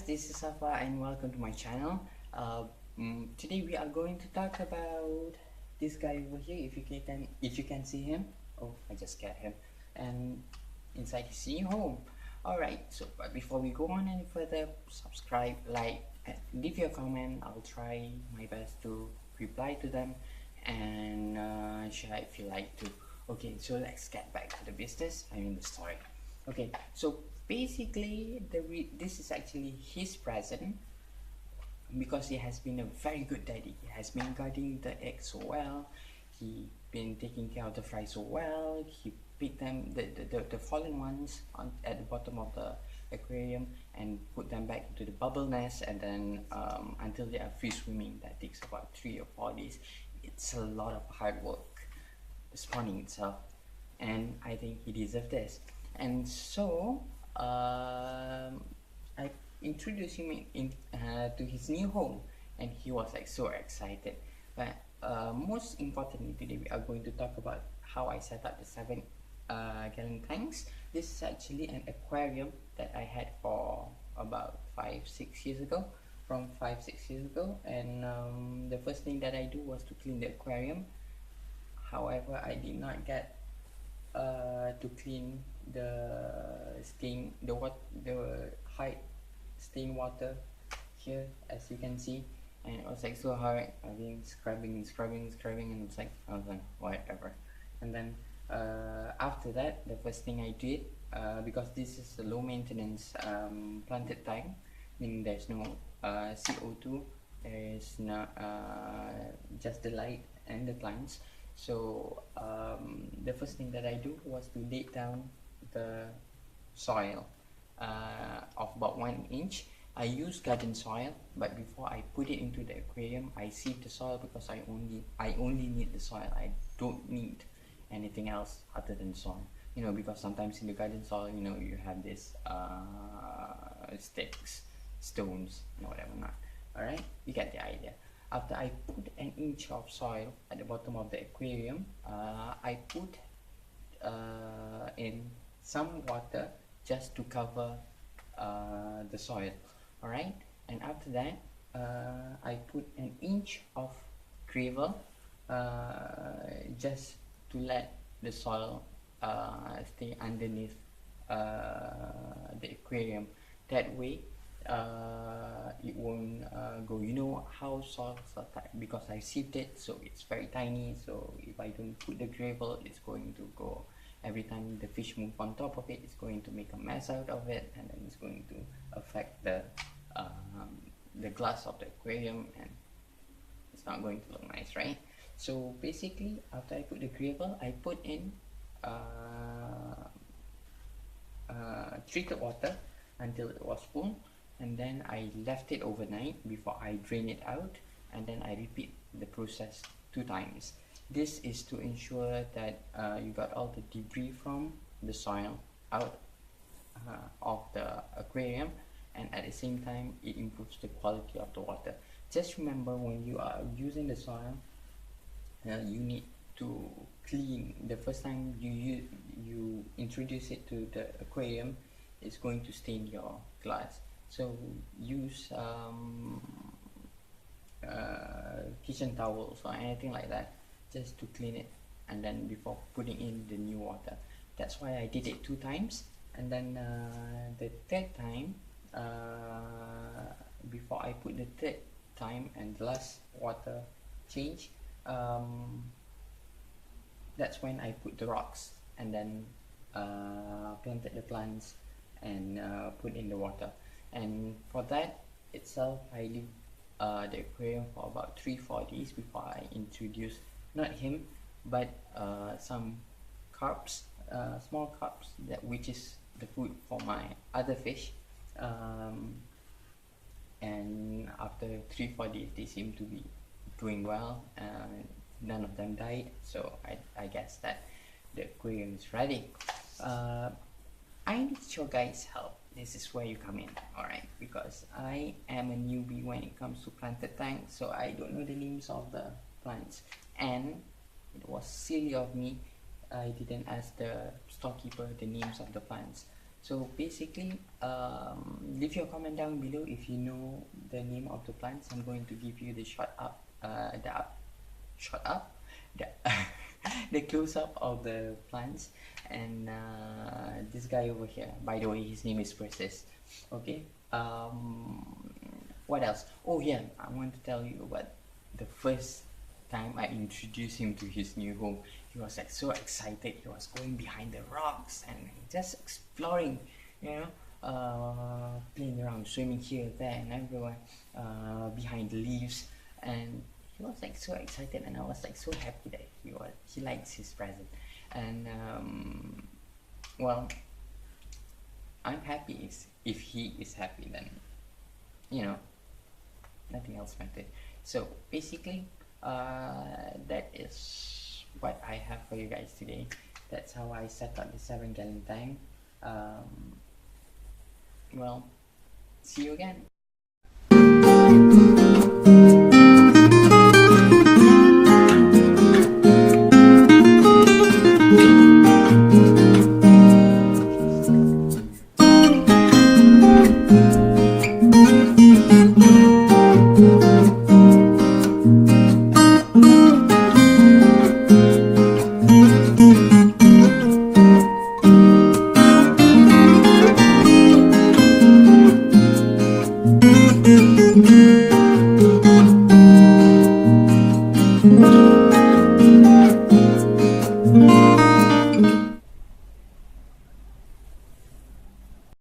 this is Safa and welcome to my channel. Today we are going to talk about this guy over here. If you can see him, oh, I just scared him, and inside his new home. All right. So, but before we go on any further, subscribe, like, and leave your comment. I'll try my best to reply to them and share if you like to. Okay, so let's get back to the business. I mean the story. Okay, so basically this is actually his present because he has been a very good daddy. He has been guarding the eggs so well. He been taking care of the fries so well. He picked them the fallen ones at the bottom of the aquarium and put them back into the bubble nest, and then until they are free swimming. That takes about 3 or 4 days. It's a lot of hard work, the spawning itself, and I think he deserves this. And so I introduced him to his new home, and he was like so excited. But most importantly, today we are going to talk about how I set up the 7 gallon tanks. This is actually an aquarium that I had for about 5-6 years ago. And the first thing that I do was to clean the aquarium. However, I did not get to clean the hide stain water here, as you can see, and it was like so hard. I've been scrubbing, and it's like I was like whatever. And then after that, the first thing I did, because this is a low maintenance planted tank, meaning there's no CO2, there is not just the light and the plants. So the first thing that I do was to lay down the soil of about 1 inch. I use garden soil, but before I put it into the aquarium, I sieve the soil because I only need the soil. I don't need anything else other than soil. You know, because sometimes in the garden soil, you know, you have this sticks, stones, and whatever not. All right, you get the idea. After I put 1 inch of soil at the bottom of the aquarium, I put in some water just to cover the soil. Alright, and after that, I put 1 inch of gravel just to let the soil stay underneath the aquarium. That way it won't go. You know how soils are because I sieved it, so it's very tiny. So if I don't put the gravel, it's going to go. Every time the fish move on top of it, it's going to make a mess out of it, and then it's going to affect the glass of the aquarium, and it's not going to look nice, right? So basically, after I put the gravel, I put in treated water until it was full, and then I left it overnight before I drain it out, and then I repeat the process 2 times. This is to ensure that you got all the debris from the soil out of the aquarium, and at the same time it improves the quality of the water. Just remember, when you are using the soil, you need to clean. The first time you introduce it to the aquarium, it's going to stain your glass. So use kitchen towels or anything like that just to clean it, and then before putting in the new water. That's why I did it 2 times. And then the 3rd time, before I put the 3rd time and the last water change, that's when I put the rocks, and then planted the plants and put in the water. And for that itself, I leave the aquarium for about 3-4 days before I introduce not him, but some carps, small carps, which is the food for my other fish. And after 3-4 days, they seem to be doing well, and none of them died. So I guess that the aquarium is ready. I need your guys' help. This is where you come in, alright? Because I am a newbie when it comes to planted tanks, so I don't know the names of the plants, and it was silly of me. I didn't ask the storekeeper the names of the plants. So basically, leave your comment down below if you know the name of the plants. I'm going to give you the shot up, the the close up of the plants. And this guy over here, by the way, his name is Persis. Okay. What else? Oh yeah, I want to tell you about the first time I introduced him to his new home. He was like so excited. He was going behind the rocks and just exploring, you know, playing around, swimming here, there, and everywhere, behind the leaves. And he was like so excited, and I was like so happy that he likes his present. And well, I'm happy if he is happy, then you know, nothing else matters. So basically, that is what I have for you guys today. That's how I set up the 7-gallon tank. Well, see you again.